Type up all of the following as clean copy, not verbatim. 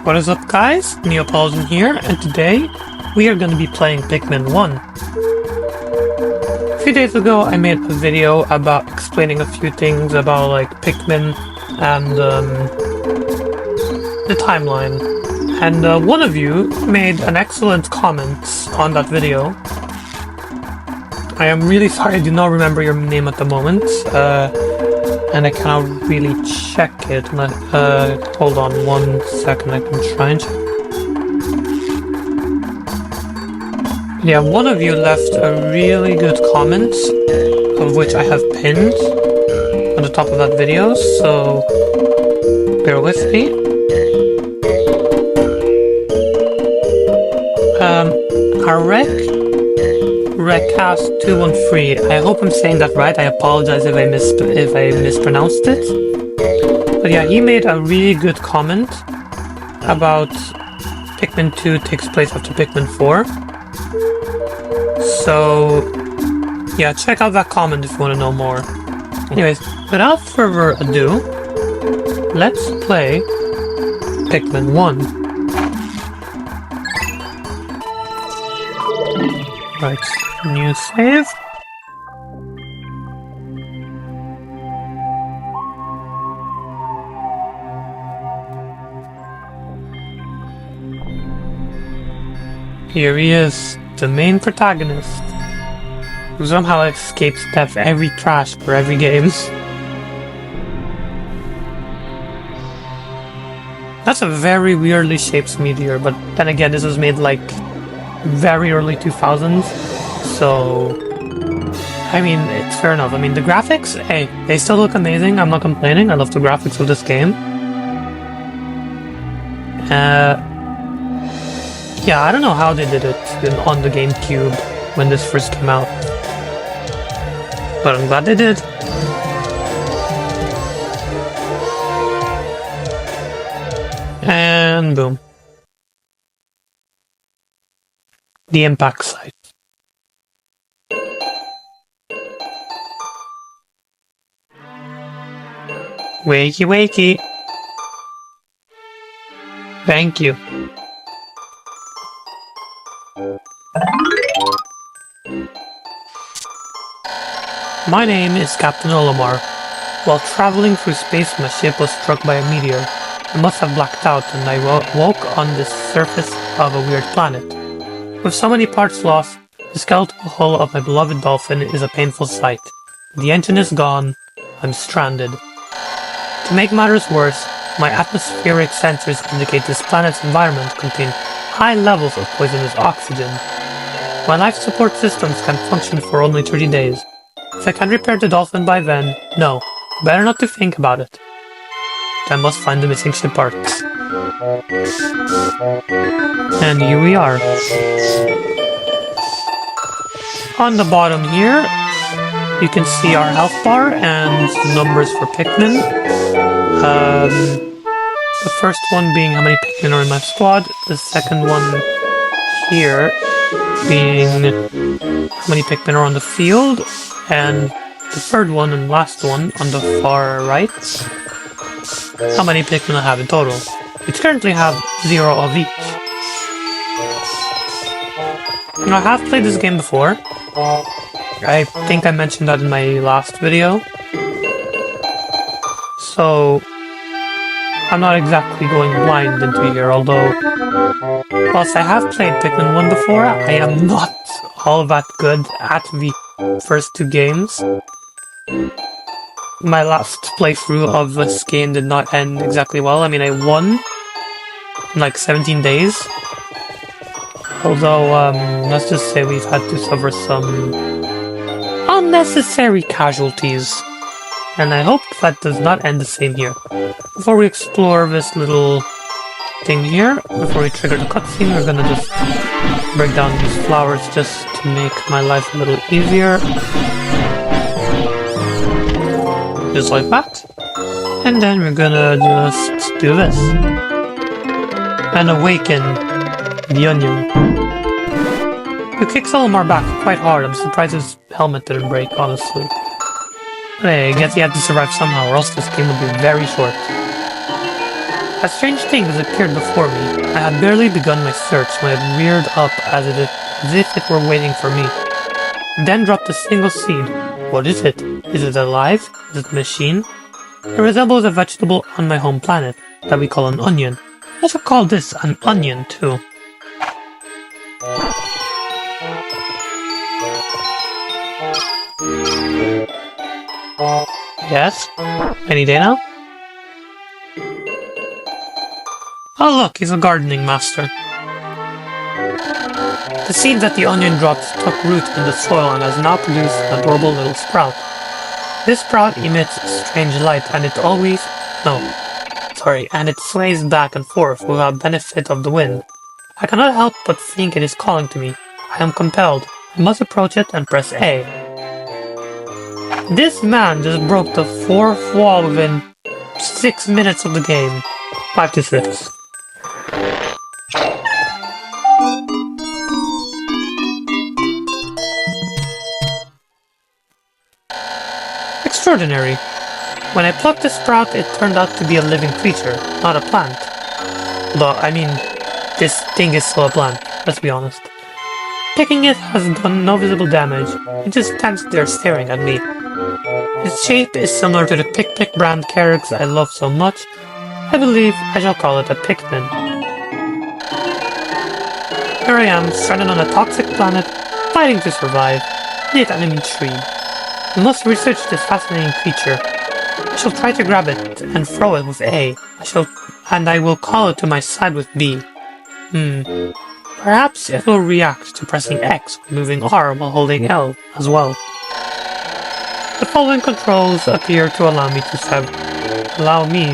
What is up, guys? Neopolitan here, and today we are going to be playing Pikmin 1. A few days ago I made a video about explaining a few things about Pikmin and the timeline. And one of you made an excellent comment on that video. I am really sorry, I do not remember your name at the moment. And I cannot really check it. Hold on 1 second, I can try and check. Yeah, one of you left a really good comment, of which I have pinned on the top of that video, so bear with me. Recast213. I hope I'm saying that right. I apologize if I mispronounced it. But yeah, he made a really good comment about Pikmin 2 takes place after Pikmin 4. So yeah, check out that comment if you want to know more. Anyways, without further ado, let's play Pikmin 1. Right, new save. Here he is, the main protagonist, who somehow escapes death every trash for every game. That's a very weirdly shaped meteor, but then again, this was made very early 2000s, so I mean, it's fair enough. I mean, the graphics, hey, they still look amazing. I'm not complaining. I love the graphics of this game. Yeah, I don't know how they did it on the GameCube when this first came out, but I'm glad they did. And boom. The impact site. Wakey wakey. Thank you. My name is Captain Olimar. While traveling through space, my ship was struck by a meteor. I must have blacked out, and I woke on the surface of a weird planet. With so many parts lost, the skeletal hull of my beloved dolphin is a painful sight. The engine is gone. I'm stranded. To make matters worse, my atmospheric sensors indicate this planet's environment contains high levels of poisonous oxygen. My life support systems can function for only 30 days. If I can repair the dolphin by then, no, better not to think about it. I must find the missing ship parts. And here we are. On the bottom here, you can see our health bar and numbers for Pikmin. The first one being how many Pikmin are in my squad. The second one here being how many Pikmin are on the field. And the third one and last one on the far right, how many Pikmin I have in total, which currently have 0 of each. Now, I have played this game before. I think I mentioned that in my last video. So I'm not exactly going blind into here, although whilst I have played Pikmin 1 before, I am not all that good at the first 2 games. My last playthrough of this game did not end exactly well. I mean, I won in 17 days. Although, let's just say we've had to suffer some unnecessary casualties. And I hope that does not end the same here. Before we explore this little thing here, before we trigger the cutscene, we're gonna just break down these flowers just to make my life a little easier. Just like that. And then we're gonna just do this. And awaken the onion. You kick Olimar back quite hard. I'm surprised his helmet didn't break, honestly. But hey, I guess he had to survive somehow, or else this game would be very short. A strange thing has appeared before me. I had barely begun my search when it reared up as if it were waiting for me. Then dropped a single seed. What is it? Is it alive? Is it a machine? It resembles a vegetable on my home planet that we call an onion. I shall call this an onion too. Yes? Any day now? Oh look, he's a gardening master. The seed that the onion dropped took root in the soil and has now produced an adorable little sprout. This sprout emits strange light and it sways back and forth without benefit of the wind. I cannot help but think it is calling to me. I am compelled. I must approach it and press A. This man just broke the fourth wall within 6 minutes of the game. 5 to 6. Extraordinary. When I plucked the sprout, it turned out to be a living creature, not a plant. Although, I mean, this thing is still a plant, let's be honest. Picking it has done no visible damage. It just stands there staring at me. Its shape is similar to the Pick brand carrots I love so much. I believe I shall call it a Pikmin. Here I am, stranded on a toxic planet, fighting to survive, yet I'm intrigued. I must research this fascinating creature. I shall try to grab it and throw it with A. I will call it to my side with B. Perhaps it will react to pressing X or moving R while holding L as well. The following controls appear to allow me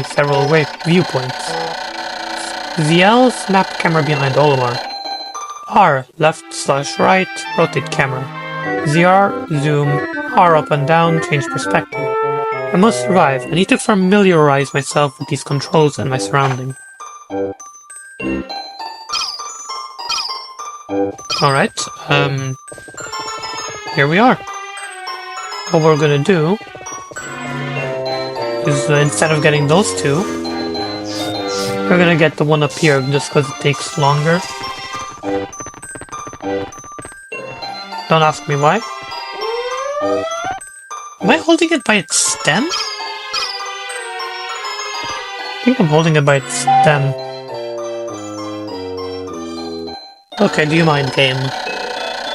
several viewpoints. The L, snap camera behind Olimar. R, left/right, rotate camera. ZR, zoom, R up and down, change perspective. I must survive. I need to familiarize myself with these controls and my surroundings. Alright, here we are. What we're gonna do is instead of getting those two, we're gonna get the one up here just because it takes longer. Don't ask me why. Am I holding it by its stem? I think I'm holding it by its stem. Okay, do you mind, game?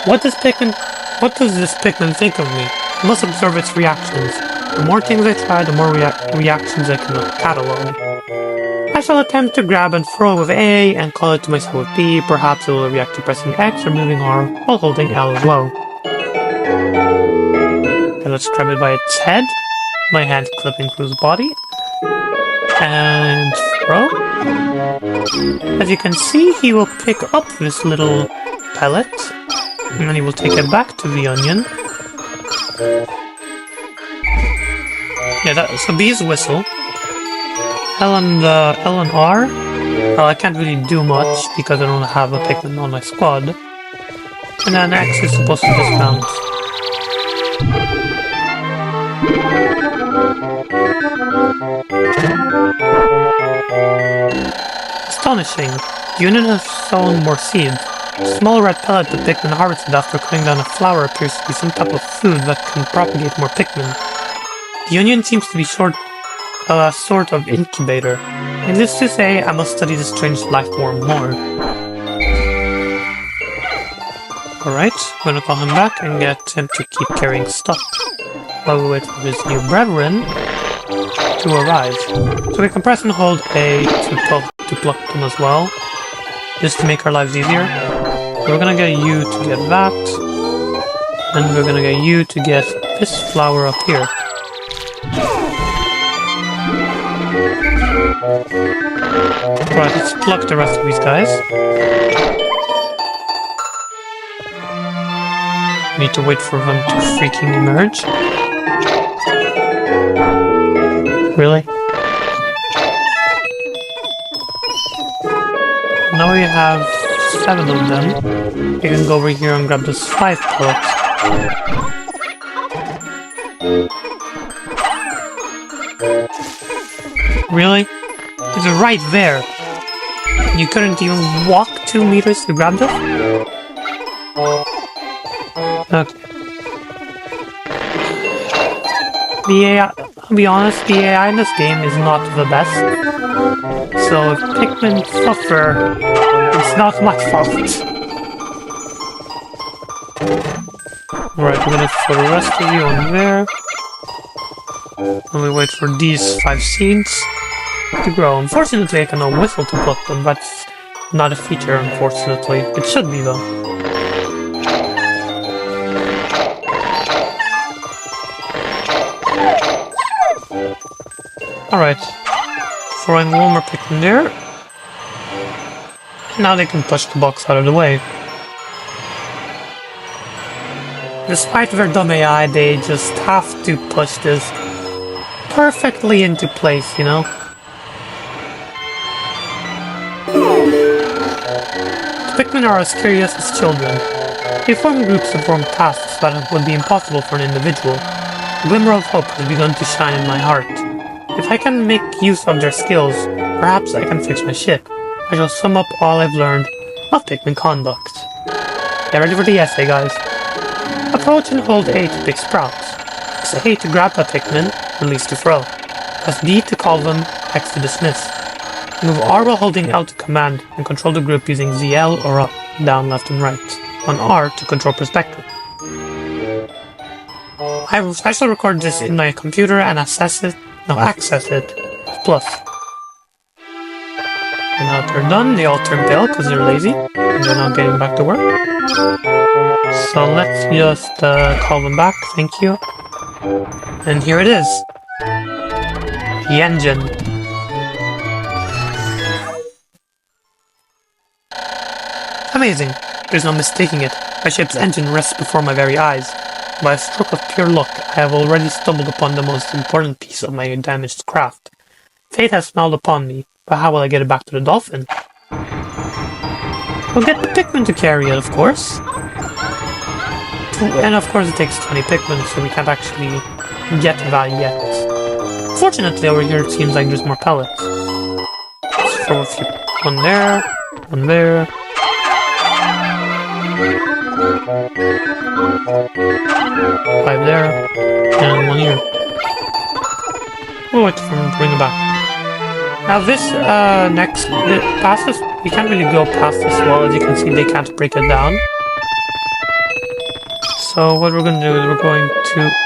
What does this Pikmin think of me? I must observe its reactions. The more things I try, the more reactions I can catalog. I shall attempt to grab and throw with A and call it to myself with B. Perhaps it will react to pressing X or moving R while holding L as well. Okay, let's grab it by its head. My hand clipping through its body. And throw. As you can see, he will pick up this little pellet. And then he will take it back to the onion. Yeah, so B's whistle. L and R. Well, I can't really do much because I don't have a Pikmin on my squad. And then X is supposed to just bounce. Astonishing. The union has sown more seeds. The small red pellet the Pikmin harvested after cutting down a flower appears to be some type of food that can propagate more Pikmin. The onion seems to be a sort of incubator. Needless to say, I must study this strange life form more. Alright, I'm gonna call him back and get him to keep carrying stuff while we wait for his new brethren to arrive. So we can press and hold A to pluck them as well, just to make our lives easier. We're gonna get you to get that, and we're gonna get you to get this flower up here. Right, let's pluck the rest of these guys. Need to wait for them to freaking emerge. Really? Now we have 7 of them. We can go over here and grab those 5 pellets. Really? Did was right there. You couldn't even walk 2 meters to grab them? Okay. The AI, I'll be honest, the AI in this game is not the best. So if Pikmin suffer, it's not my fault. Alright, we're gonna throw the rest of you on there. And we wait for these 5 seeds to grow. Unfortunately, I cannot whistle to pluck them. That's not a feature, unfortunately. It should be, though. Alright. Throwing one more Pikmin there. Now they can push the box out of the way. Despite their dumb AI, they just have to push this perfectly into place, you know? The Pikmin are as curious as children. They form groups to perform tasks that would be impossible for an individual. A glimmer of hope has begun to shine in my heart. If I can make use of their skills, perhaps I can fix my ship. I shall sum up all I've learned of Pikmin conduct. Get ready for the essay, guys. Approach and hold A to pick sprouts. Press A to grab a Pikmin, release to throw. Press D to call them, X to dismiss. Move R while holding L to command, and control the group using ZL or up, down, left, and right. On R to control perspective. I shall record this in my computer and access it with plus. And now they're done, they all turn pale because they're lazy, and they're not getting back to work. So let's just call them back, thank you. And here it is. The engine. Amazing. There's no mistaking it. My ship's engine rests before my very eyes. By a stroke of pure luck, I have already stumbled upon the most important piece of my damaged craft. Fate has smiled upon me, but how will I get it back to the dolphin? We'll get the Pikmin to carry it, of course. And of course it takes 20 Pikmin, so we can't actually get that yet. Fortunately, over here it seems like there's more pellets. Let's throw a few. One there, one there. 5 there, and 1 here. We'll wait for him to bring it back. Now this, past this, we can't really go past this wall. As you can see, they can't break it down. So what we're going to do is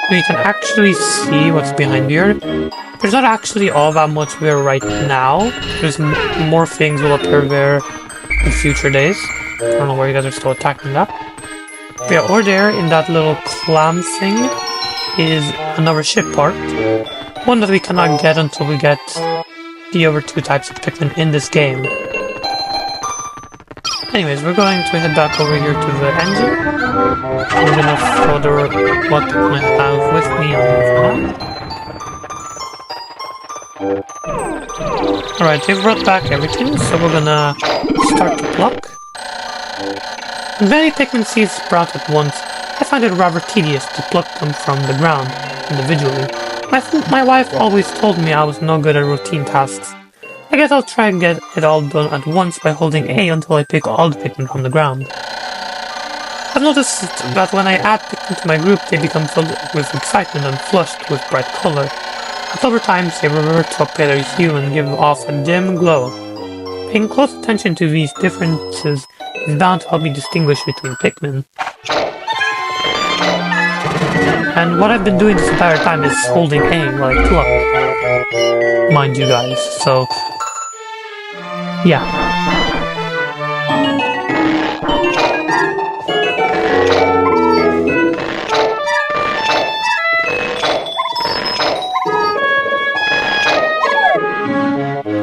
we can actually see what's behind here. There's not actually all that much there right now. There's more things will appear there in future days. I don't know where you guys are still attacking that. But yeah, over there in that little clam thing is another ship part. One that we cannot get until we get the other 2 types of Pikmin in this game. Anyways, we're going to head back over here to the engine. We're gonna further what I have with me on for now. Alright, they've brought back everything, so we're gonna start to pluck. When many Pikmin seeds sprout at once, I find it rather tedious to pluck them from the ground, individually. My wife always told me I was no good at routine tasks. I guess I'll try and get it all done at once by holding A until I pick all the Pikmin from the ground. I've noticed that when I add Pikmin to my group, they become filled with excitement and flushed with bright color. At other times, they revert to a paler hue and give off a dim glow. Paying close attention to these differences is bound to help me distinguish between Pikmin. And what I've been doing this entire time is holding A while I pluck. Mind you guys, so... yeah.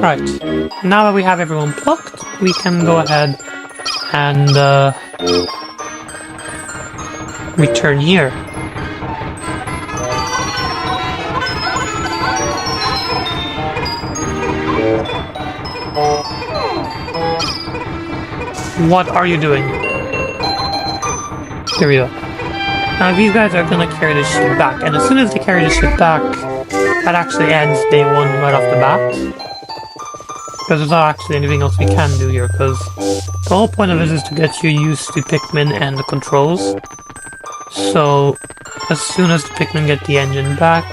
Right, now that we have everyone plucked, we can go ahead and return here. What are you doing? Here we go. Now these guys are gonna carry this ship back, and as soon as they carry the ship back, that actually ends day 1 right off the bat. Because there's not actually anything else we can do here, because the whole point of it is to get you used to Pikmin and the controls. So, as soon as the Pikmin get the engine back,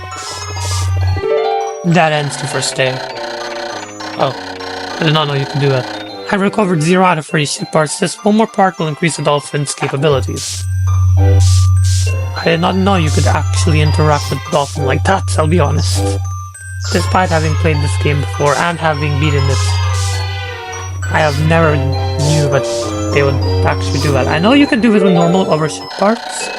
that ends the first day. Oh, I did not know you could do that. I recovered 0 out of 30 ship parts. Just one more part will increase the dolphin's capabilities. I did not know you could actually interact with the dolphin like that, I'll be honest. Despite having played this game before and having beaten it, I have never knew that they would actually do that. I know you can do it with normal overship parts.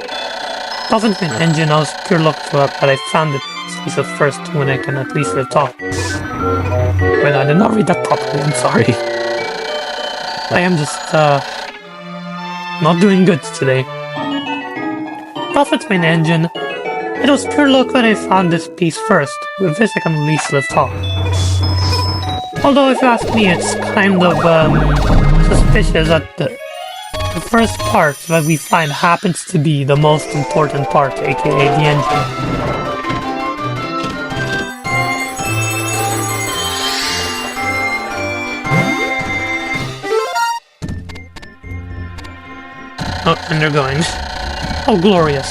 Dolphin's main engine, I was pure luck that I found it piece of first when I can at least talk. Well, I did not read that properly, I'm sorry. I am just, not doing good today. Dolphin's main engine. It was pure luck that I found this piece first. With this I can at least lift off. Although if you ask me, it's kind of suspicious that the first part that we find happens to be the most important part, aka the engine. Oh, and they're going. Oh, glorious.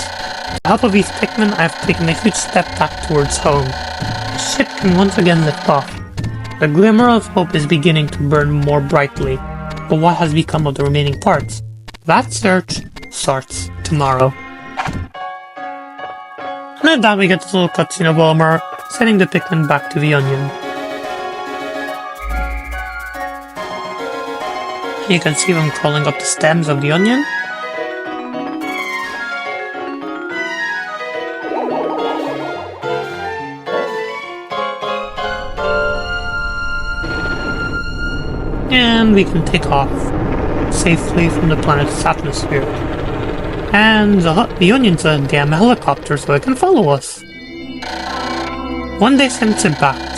With the help of these Pikmin, I have taken a huge step back towards home. The ship can once again lift off. The glimmer of hope is beginning to burn more brightly, but what has become of the remaining parts? That search starts tomorrow. And at that we get this little cutscene of Olimar sending the Pikmin back to the Onion. You can see them crawling up the stems of the Onion. And we can take off safely from the planet's atmosphere. And the Onion's a damn helicopter, so it can follow us. One day since it backed,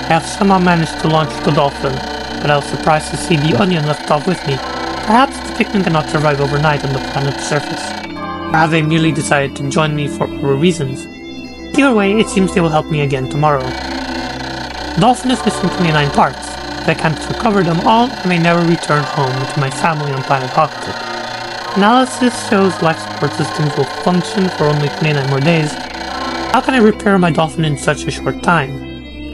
I have somehow managed to launch the Dolphin, but I was surprised to see the Onion left off with me. Perhaps the Pikmin cannot survive overnight on the planet's surface. Or have they merely decided to join me for other reasons? Either way, it seems they will help me again tomorrow. The Dolphin is missing 29 parts. If I can't recover them all, I may never return home to my family on planet Arctic. Analysis shows life support systems will function for only 29 more days. How can I repair my Dolphin in such a short time?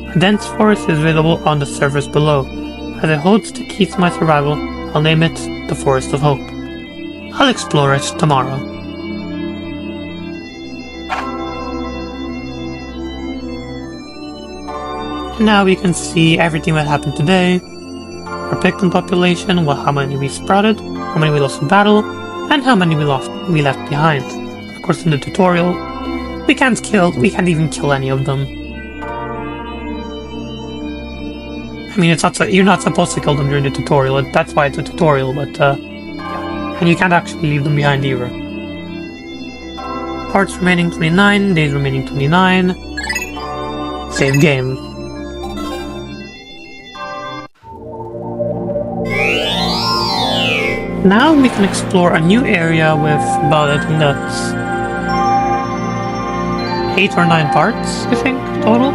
A dense forest is visible on the surface below. As it holds the key to my survival, I'll name it the Forest of Hope. I'll explore it tomorrow. And now we can see everything that happened today. Our Pikmin population, how many we sprouted, how many we lost in battle, and how many we left behind. Of course in the tutorial, we can't even kill any of them. I mean, you're not supposed to kill them during the tutorial, that's why it's a tutorial, but yeah. And you can't actually leave them behind either. Parts remaining 29, days remaining 29. Save game. Now we can explore a new area with about, I think that's 8 or 9 parts, I think, total.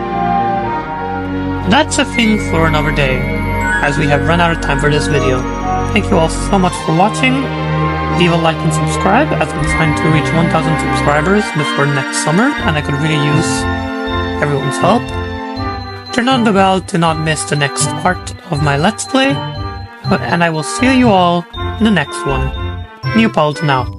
That's a thing for another day, as we have run out of time for this video. Thank you all so much for watching. Leave a like and subscribe, as I'm trying to reach 1,000 subscribers before next summer, and I could really use everyone's help. Turn on the bell to not miss the next part of my Let's Play, and I will see you all in the next one. Neopolitan out.